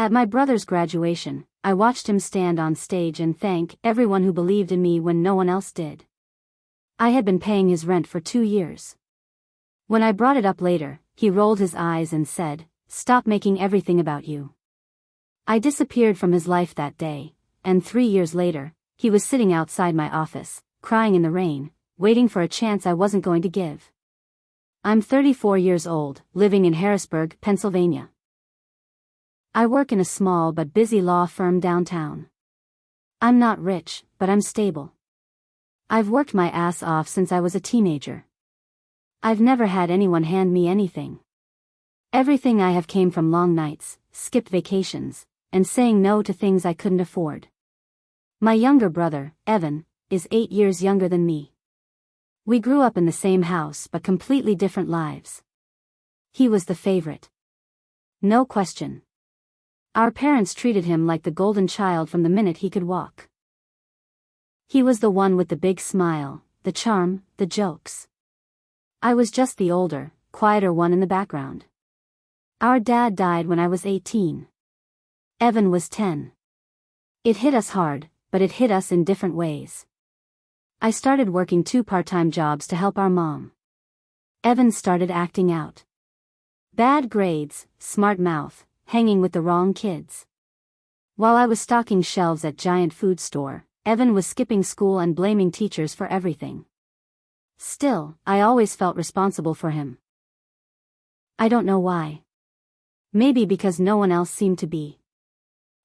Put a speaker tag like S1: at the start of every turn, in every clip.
S1: At my brother's graduation, I watched him stand on stage and thank everyone who believed in me when no one else did. I had been paying his rent for 2 years. When I brought it up later, he rolled his eyes and said, "Stop making everything about you." I disappeared from his life that day, and 3 years later, he was sitting outside my office, crying in the rain, waiting for a chance I wasn't going to give. I'm 34 years old, living in Harrisburg, Pennsylvania. I work in a small but busy law firm downtown. I'm not rich, but I'm stable. I've worked my ass off since I was a teenager. I've never had anyone hand me anything. Everything I have came from long nights, skipped vacations, and saying no to things I couldn't afford. My younger brother, Evan, is 8 years younger than me. We grew up in the same house but completely different lives. He was the favorite. No question. Our parents treated him like the golden child from the minute he could walk. He was the one with the big smile, the charm, the jokes. I was just the older, quieter one in the background. Our dad died when I was 18. Evan was 10. It hit us hard, but it hit us in different ways. I started working 2 part-time jobs to help our mom. Evan started acting out. Bad grades, smart mouth, hanging with the wrong kids. While I was stocking shelves at giant food store, Evan was skipping school and blaming teachers for everything. Still, I always felt responsible for him. I don't know why. Maybe because no one else seemed to be.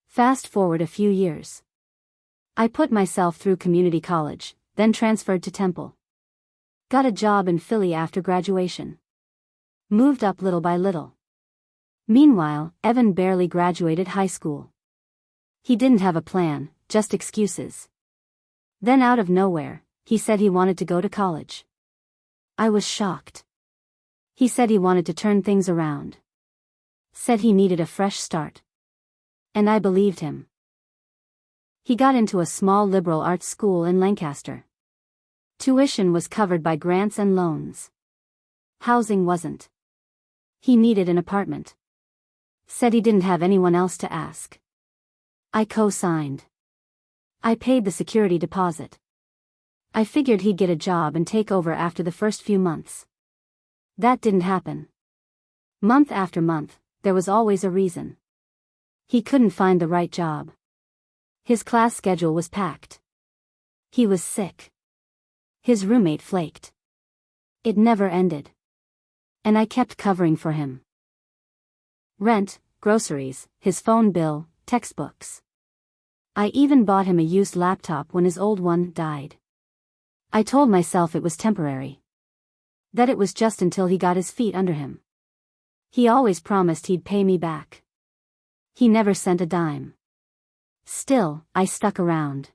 S1: Fast forward a few years. I put myself through community college, then transferred to Temple. Got a job in Philly after graduation. Moved up little by little. Meanwhile, Evan barely graduated high school. He didn't have a plan, just excuses. Then out of nowhere, he said he wanted to go to college. I was shocked. He said he wanted to turn things around. Said he needed a fresh start. And I believed him. He got into a small liberal arts school in Lancaster. Tuition was covered by grants and loans. Housing wasn't. He needed an apartment. Said he didn't have anyone else to ask. I co-signed. I paid the security deposit. I figured he'd get a job and take over after the first few months. That didn't happen. Month after month, there was always a reason. He couldn't find the right job. His class schedule was packed. He was sick. His roommate flaked. It never ended. And I kept covering for him. Rent, groceries, his phone bill, textbooks. I even bought him a used laptop when his old one died. I told myself it was temporary. That it was just until he got his feet under him. He always promised he'd pay me back. He never sent a dime. Still, I stuck around.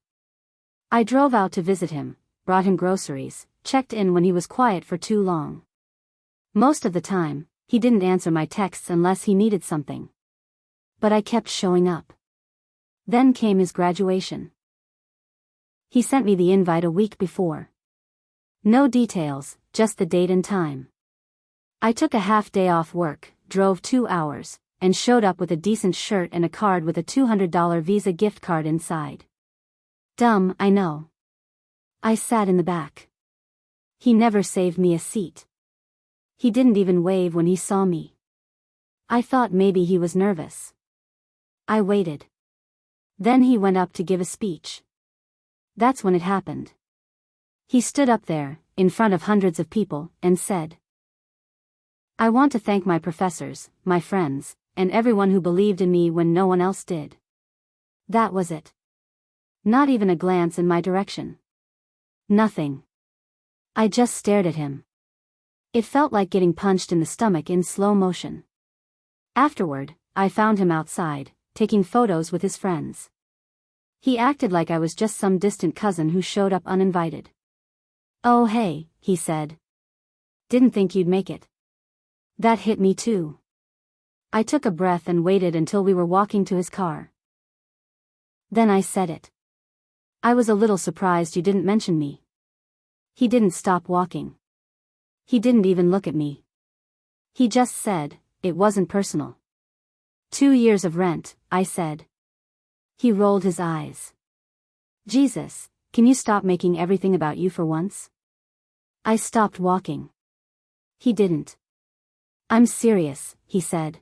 S1: I drove out to visit him, brought him groceries, checked in when he was quiet for too long. Most of the time, he didn't answer my texts unless he needed something. But I kept showing up. Then came his graduation. He sent me the invite a week before. No details, just the date and time. I took a half day off work, drove 2 hours, and showed up with a decent shirt and a card with a $200 Visa gift card inside. Dumb, I know. I sat in the back. He never saved me a seat. He didn't even wave when he saw me. I thought maybe he was nervous. I waited. Then he went up to give a speech. That's when it happened. He stood up there, in front of hundreds of people, and said, "I want to thank my professors, my friends, and everyone who believed in me when no one else did." That was it. Not even a glance in my direction. Nothing. I just stared at him. It felt like getting punched in the stomach in slow motion. Afterward, I found him outside, taking photos with his friends. He acted like I was just some distant cousin who showed up uninvited. "Oh hey," he said. "Didn't think you'd make it." That hit me too. I took a breath and waited until we were walking to his car. Then I said it. "I was a little surprised you didn't mention me." He didn't stop walking. He didn't even look at me. He just said, "It wasn't personal." 2 years of rent, I said. He rolled his eyes. Jesus, can you stop making everything about you for once? I stopped walking. He didn't. I'm serious, he said.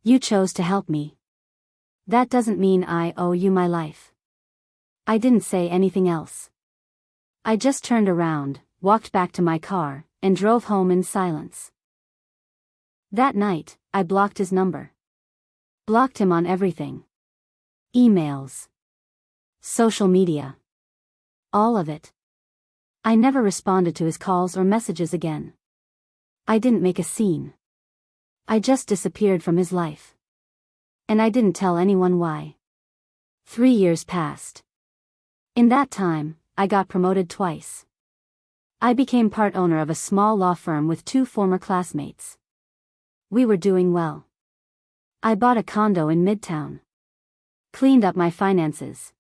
S1: You chose to help me. That doesn't mean I owe you my life. I didn't say anything else. I just turned around, walked back to my car, and drove home in silence. That night, I blocked his number. Blocked him on everything. Emails. Social media. All of it. I never responded to his calls or messages again. I didn't make a scene. I just disappeared from his life. And I didn't tell anyone why. 3 years passed. In that time, I got promoted twice. I became part owner of a small law firm with 2 former classmates. We were doing well. I bought a condo in Midtown. Cleaned up my finances.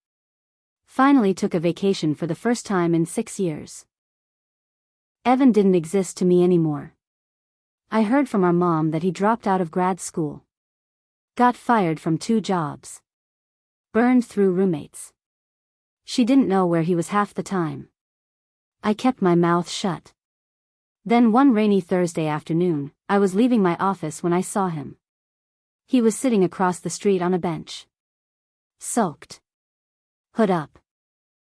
S1: Finally took a vacation for the first time in 6 years. Evan didn't exist to me anymore. I heard from our mom that he dropped out of grad school. Got fired from 2 jobs. Burned through roommates. She didn't know where he was half the time. I kept my mouth shut. Then one rainy Thursday afternoon, I was leaving my office when I saw him. He was sitting across the street on a bench. Soaked. Hood up.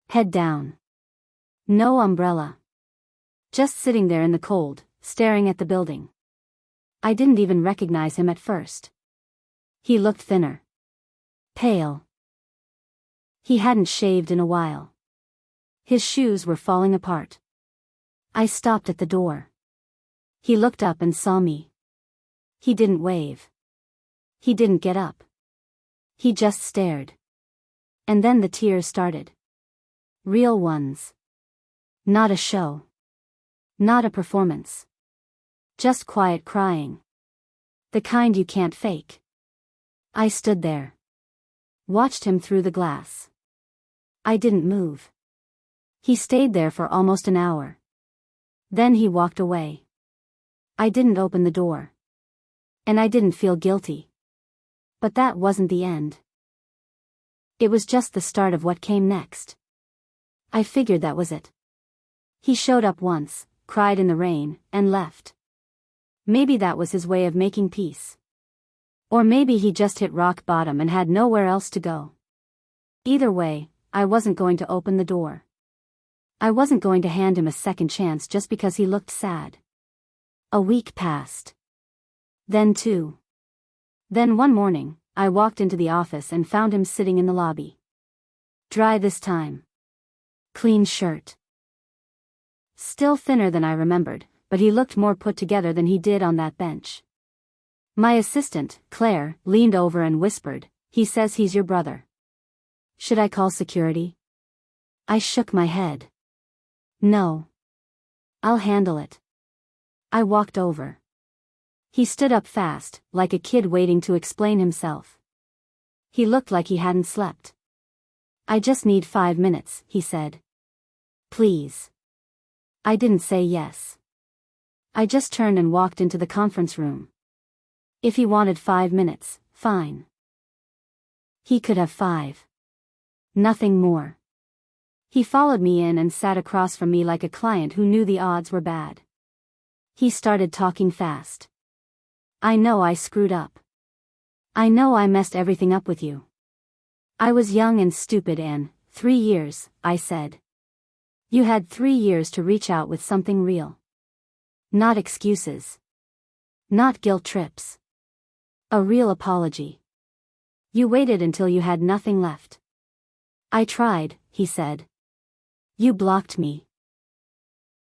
S1: Head down. No umbrella. Just sitting there in the cold, staring at the building. I didn't even recognize him at first. He looked thinner. Pale. He hadn't shaved in a while. His shoes were falling apart. I stopped at the door. He looked up and saw me. He didn't wave. He didn't get up. He just stared. And then the tears started. Real ones. Not a show. Not a performance. Just quiet crying. The kind you can't fake. I stood there. Watched him through the glass. I didn't move. He stayed there for almost an hour. Then he walked away. I didn't open the door. And I didn't feel guilty. But that wasn't the end. It was just the start of what came next. I figured that was it. He showed up once, cried in the rain, and left. Maybe that was his way of making peace. Or maybe he just hit rock bottom and had nowhere else to go. Either way, I wasn't going to open the door. I wasn't going to hand him a second chance just because he looked sad. A week passed. Then 2. Then one morning, I walked into the office and found him sitting in the lobby. Dry this time. Clean shirt. Still thinner than I remembered, but he looked more put together than he did on that bench. My assistant, Claire, leaned over and whispered, "He says he's your brother. Should I call security?" I shook my head. No. I'll handle it. I walked over. He stood up fast, like a kid waiting to explain himself. He looked like he hadn't slept. "I just need 5 minutes," he said. "Please." I didn't say yes. I just turned and walked into the conference room. If he wanted 5 minutes, fine. He could have 5. Nothing more. He followed me in and sat across from me like a client who knew the odds were bad. He started talking fast. "I know I screwed up. I know I messed everything up with you. I was young and stupid and, 3 years, I said. You had 3 years to reach out with something real. Not excuses. Not guilt trips. A real apology. You waited until you had nothing left." "I tried," he said. "You blocked me.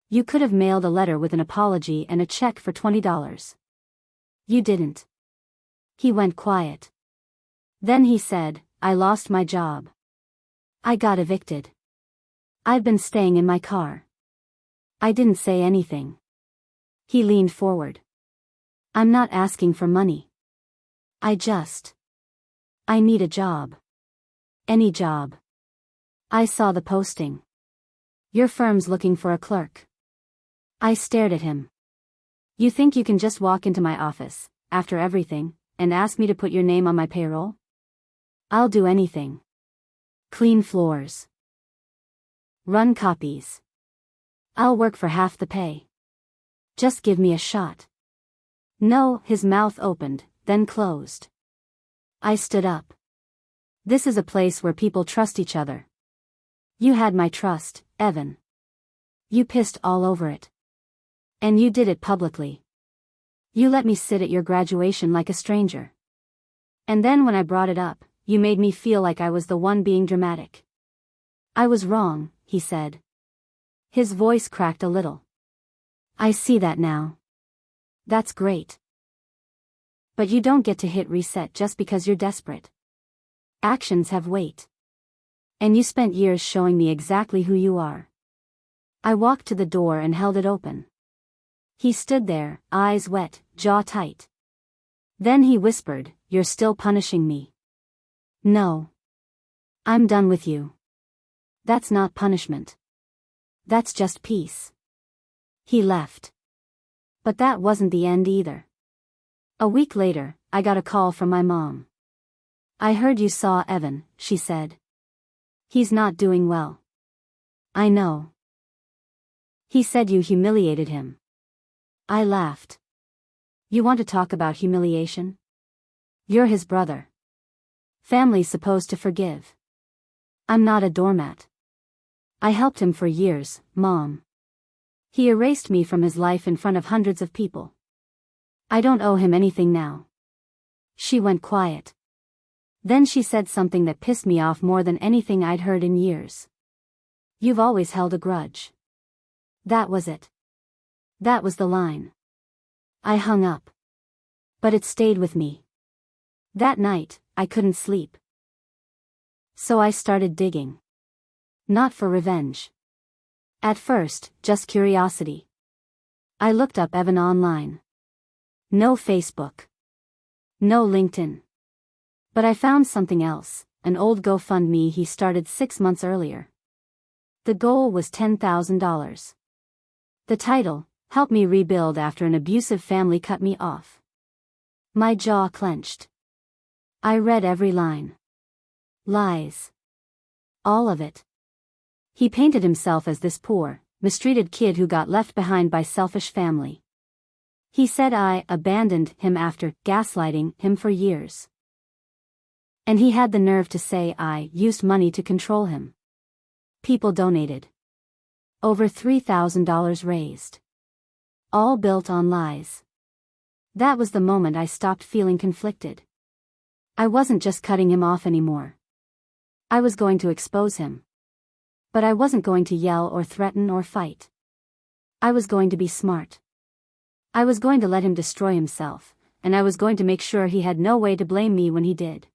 S1: You could have mailed a letter with an apology and a check for $20. You didn't." He went quiet. Then he said, "I lost my job. I got evicted. I've been staying in my car." I didn't say anything. He leaned forward. "I'm not asking for money. I need a job. Any job. I saw the posting. Your firm's looking for a clerk." I stared at him. "You think you can just walk into my office, after everything, and ask me to put your name on my payroll? I'll do anything. Clean floors. Run copies. I'll work for half the pay. Just give me a shot. No, his mouth opened, then closed. I stood up. This is a place where people trust each other. You had my trust, Evan. You pissed all over it. And you did it publicly. You let me sit at your graduation like a stranger. And then when I brought it up, you made me feel like I was the one being dramatic. I was wrong, he said. His voice cracked a little. I see that now. That's great. But you don't get to hit reset just because you're desperate. Actions have weight. And you spent years showing me exactly who you are. I walked to the door and held it open. He stood there, eyes wet, jaw tight. Then he whispered, "You're still punishing me." No. I'm done with you. That's not punishment. That's just peace. He left. But that wasn't the end either. A week later, I got a call from my mom. I heard you saw Evan, she said. He's not doing well. I know. He said you humiliated him. I laughed. You want to talk about humiliation? You're his brother. Family's supposed to forgive. I'm not a doormat. I helped him for years, Mom. He erased me from his life in front of hundreds of people. I don't owe him anything now. She went quiet. Then she said something that pissed me off more than anything I'd heard in years. You've always held a grudge. That was it. That was the line. I hung up. But it stayed with me. That night, I couldn't sleep. So I started digging. Not for revenge. At first, just curiosity. I looked up Evan online. No Facebook. No LinkedIn. But I found something else, an old GoFundMe he started 6 months earlier. The goal was $10,000. The title, "Help Me Rebuild After an Abusive Family Cut Me Off." My jaw clenched. I read every line. Lies. All of it. He painted himself as this poor, mistreated kid who got left behind by selfish family. He said I abandoned him after gaslighting him for years. And he had the nerve to say I used money to control him. People donated. Over $3,000 raised. All built on lies. That was the moment I stopped feeling conflicted. I wasn't just cutting him off anymore. I was going to expose him. But I wasn't going to yell or threaten or fight. I was going to be smart. I was going to let him destroy himself, and I was going to make sure he had no way to blame me when he did.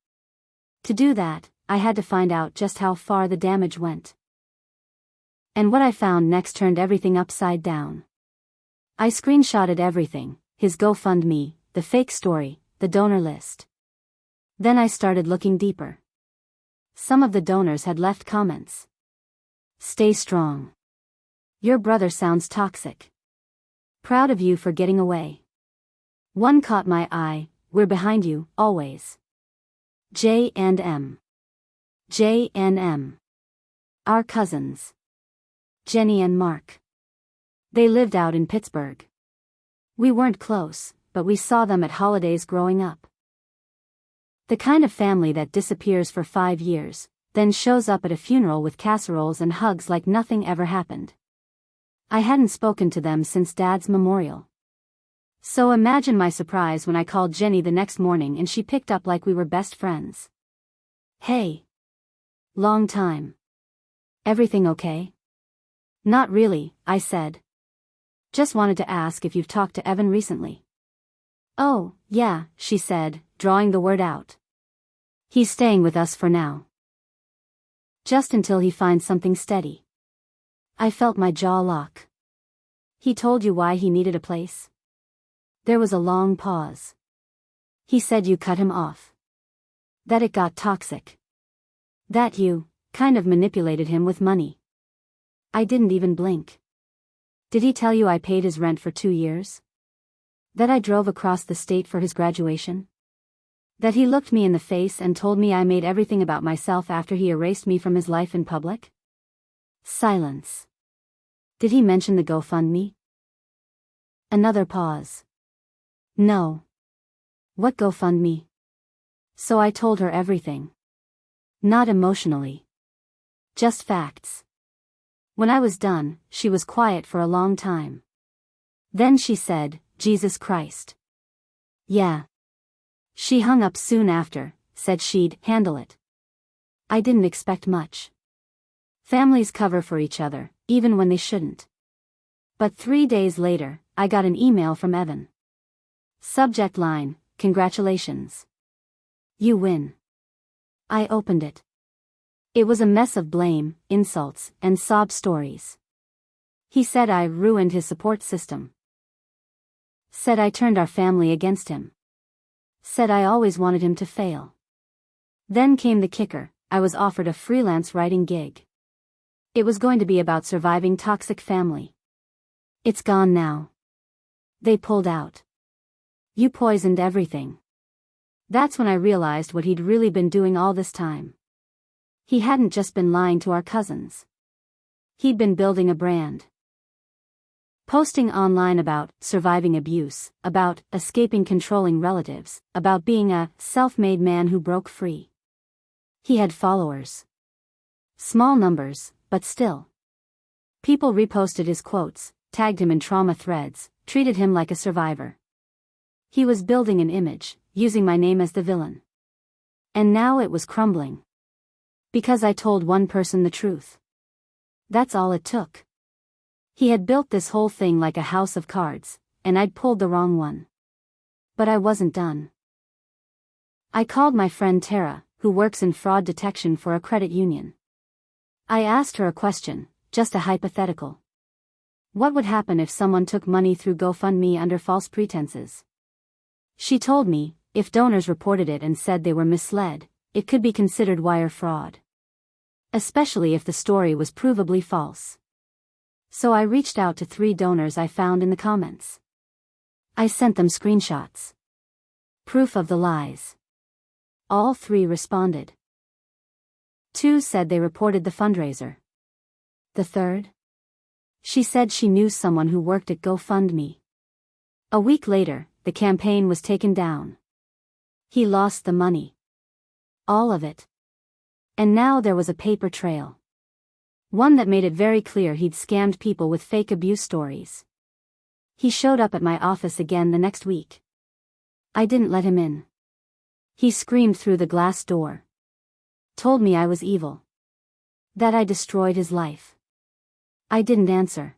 S1: To do that, I had to find out just how far the damage went. And what I found next turned everything upside down. I screenshotted everything, his GoFundMe, the fake story, the donor list. Then I started looking deeper. Some of the donors had left comments. Stay strong. Your brother sounds toxic. Proud of you for getting away. One caught my eye, we're behind you, always. J&M. J&M. Our cousins. Jenny and Mark. They lived out in Pittsburgh. We weren't close, but we saw them at holidays growing up. The kind of family that disappears for 5 years, then shows up at a funeral with casseroles and hugs like nothing ever happened. I hadn't spoken to them since Dad's memorial. So imagine my surprise when I called Jenny the next morning and she picked up like we were best friends. Hey. Long time. Everything okay? Not really, I said. Just wanted to ask if you've talked to Evan recently. Oh, yeah, she said, drawing the word out. He's staying with us for now. Just until he finds something steady. I felt my jaw lock. He told you why he needed a place? There was a long pause. He said you cut him off. That it got toxic. That you, kind of manipulated him with money. I didn't even blink. Did he tell you I paid his rent for 2 years? That I drove across the state for his graduation? That he looked me in the face and told me I made everything about myself after he erased me from his life in public? Silence. Did he mention the GoFundMe? Another pause. No. What GoFundMe? So I told her everything. Not emotionally. Just facts. When I was done, she was quiet for a long time. Then she said, "Jesus Christ." Yeah. She hung up soon after, said she'd handle it. I didn't expect much. Families cover for each other, even when they shouldn't. But 3 days later, I got an email from Evan. Subject line, "Congratulations. You win." I opened it. It was a mess of blame, insults, and sob stories. He said I ruined his support system. Said I turned our family against him. Said I always wanted him to fail. Then came the kicker, I was offered a freelance writing gig. It was going to be about surviving toxic family. It's gone now. They pulled out. You poisoned everything. That's when I realized what he'd really been doing all this time. He hadn't just been lying to our cousins. He'd been building a brand. Posting online about surviving abuse, about escaping controlling relatives, about being a self-made man who broke free. He had followers. Small numbers, but still. People reposted his quotes, tagged him in trauma threads, treated him like a survivor. He was building an image, using my name as the villain. And now it was crumbling. Because I told one person the truth. That's all it took. He had built this whole thing like a house of cards, and I'd pulled the wrong one. But I wasn't done. I called my friend Tara, who works in fraud detection for a credit union. I asked her a question, just a hypothetical. What would happen if someone took money through GoFundMe under false pretenses? She told me, if donors reported it and said they were misled, it could be considered wire fraud. Especially if the story was provably false. So I reached out to 3 donors I found in the comments. I sent them screenshots. Proof of the lies. All 3 responded. 2 said they reported the fundraiser. The 3rd? She said she knew someone who worked at GoFundMe. A week later, the campaign was taken down. He lost the money. All of it. And now there was a paper trail. One that made it very clear he'd scammed people with fake abuse stories. He showed up at my office again the next week. I didn't let him in. He screamed through the glass door. Told me I was evil. That I destroyed his life. I didn't answer.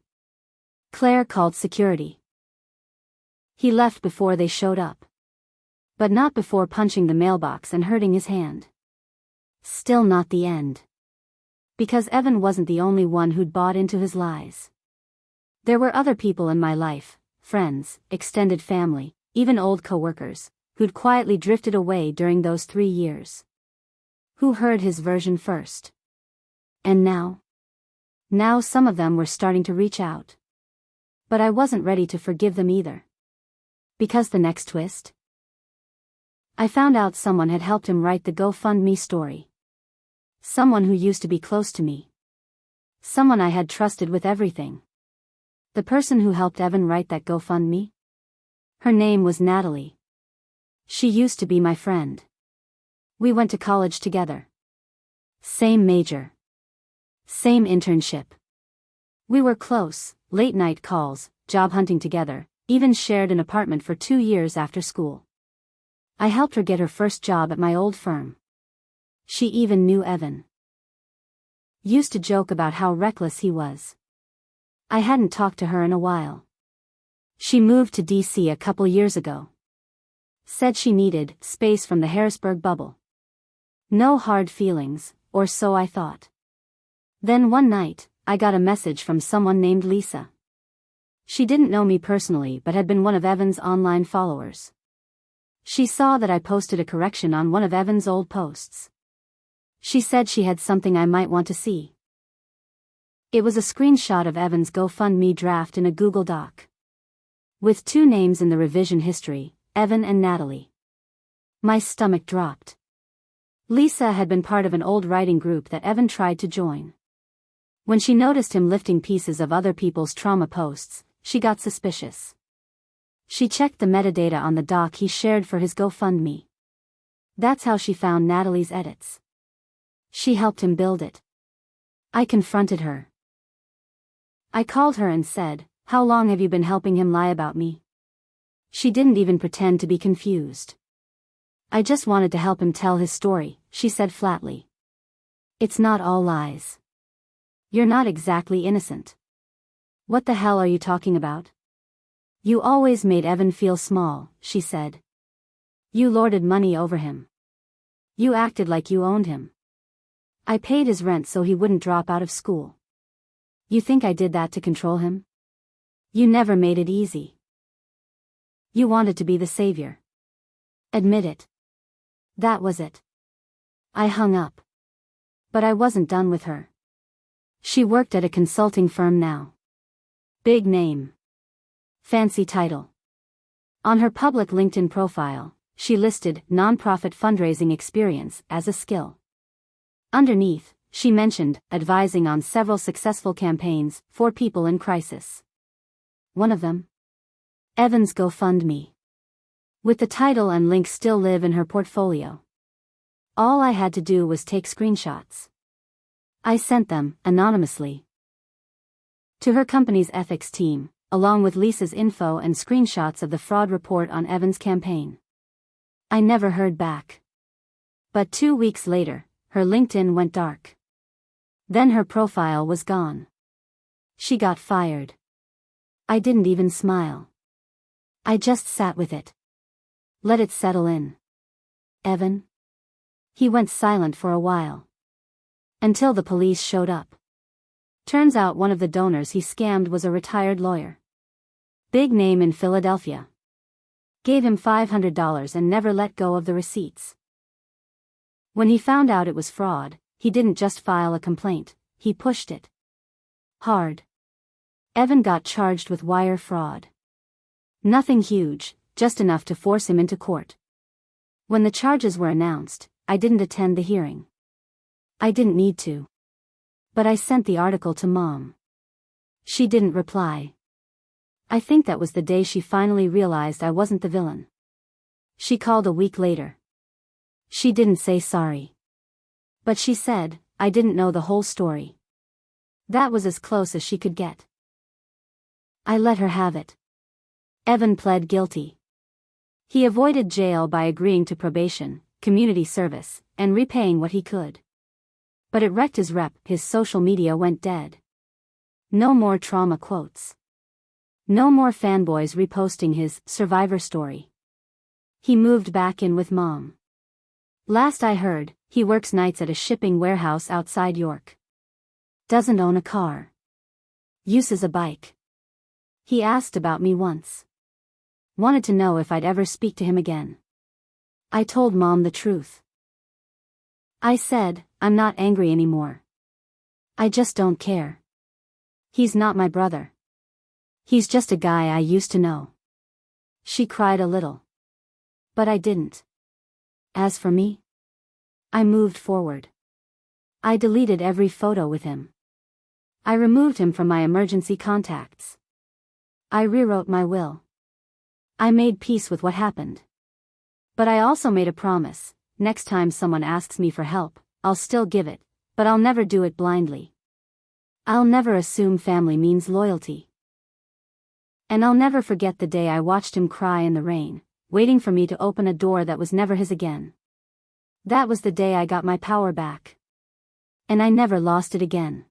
S1: Claire called security. He left before they showed up. But not before punching the mailbox and hurting his hand. Still not the end. Because Evan wasn't the only one who'd bought into his lies. There were other people in my life, friends, extended family, even old coworkers, who'd quietly drifted away during those 3 years. Who heard his version first. And now? Now some of them were starting to reach out. But I wasn't ready to forgive them either. Because the next twist? I found out someone had helped him write the GoFundMe story. Someone who used to be close to me. Someone I had trusted with everything. The person who helped Evan write that GoFundMe? Her name was Natalie. She used to be my friend. We went to college together. Same major. Same internship. We were close, late night calls, job hunting together, even shared an apartment for 2 years after school. I helped her get her first job at my old firm. She even knew Evan. Used to joke about how reckless he was. I hadn't talked to her in a while. She moved to DC a couple years ago. Said she needed space from the Harrisburg bubble. No hard feelings, or so I thought. Then one night, I got a message from someone named Lisa. She didn't know me personally but had been one of Evan's online followers. She saw that I posted a correction on one of Evan's old posts. She said she had something I might want to see. It was a screenshot of Evan's GoFundMe draft in a Google Doc. With 2 names in the revision history, Evan and Natalie. My stomach dropped. Lisa had been part of an old writing group that Evan tried to join. When she noticed him lifting pieces of other people's trauma posts, she got suspicious. She checked the metadata on the doc he shared for his GoFundMe. That's how she found Natalie's edits. She helped him build it. I confronted her. I called her and said, "How long have you been helping him lie about me?" She didn't even pretend to be confused. "I just wanted to help him tell his story," she said flatly. "It's not all lies. You're not exactly innocent." "What the hell are you talking about?" "You always made Evan feel small," she said. "You lorded money over him. You acted like you owned him. I paid his rent so he wouldn't drop out of school. You think I did that to control him? You never made it easy. You wanted to be the savior. Admit it." That was it. I hung up. But I wasn't done with her. She worked at a consulting firm now. Big name. Fancy title. On her public LinkedIn profile, she listed nonprofit fundraising experience as a skill. Underneath, she mentioned advising on several successful campaigns for people in crisis. One of them? Evan's GoFundMe. With the title and link still live in her portfolio. All I had to do was take screenshots. I sent them, anonymously, to her company's ethics team, along with Lisa's info and screenshots of the fraud report on Evan's campaign. I never heard back. But 2 weeks later, her LinkedIn went dark. Then her profile was gone. She got fired. I didn't even smile. I just sat with it. Let it settle in. Evan? He went silent for a while. Until the police showed up. Turns out one of the donors he scammed was a retired lawyer. Big name in Philadelphia. Gave him $500 and never let go of the receipts. When he found out it was fraud, he didn't just file a complaint, he pushed it hard. Evan got charged with wire fraud. Nothing huge, just enough to force him into court. When the charges were announced, I didn't attend the hearing. I didn't need to. But I sent the article to Mom. She didn't reply. I think that was the day she finally realized I wasn't the villain. She called a week later. She didn't say sorry. But she said, I didn't know the whole story. That was as close as she could get. I let her have it. Evan pled guilty. He avoided jail by agreeing to probation, community service, and repaying what he could. But it wrecked his rep. His social media went dead. No more trauma quotes. No more fanboys reposting his survivor story. He moved back in with Mom. Last I heard, he works nights at a shipping warehouse outside York. Doesn't own a car. Uses a bike. He asked about me once. Wanted to know if I'd ever speak to him again. I told Mom the truth. I said, I'm not angry anymore. I just don't care. He's not my brother. He's just a guy I used to know. She cried a little. But I didn't. As for me, I moved forward. I deleted every photo with him. I removed him from my emergency contacts. I rewrote my will. I made peace with what happened. But I also made a promise, next time someone asks me for help, I'll still give it, but I'll never do it blindly. I'll never assume family means loyalty. And I'll never forget the day I watched him cry in the rain, waiting for me to open a door that was never his again. That was the day I got my power back. And I never lost it again.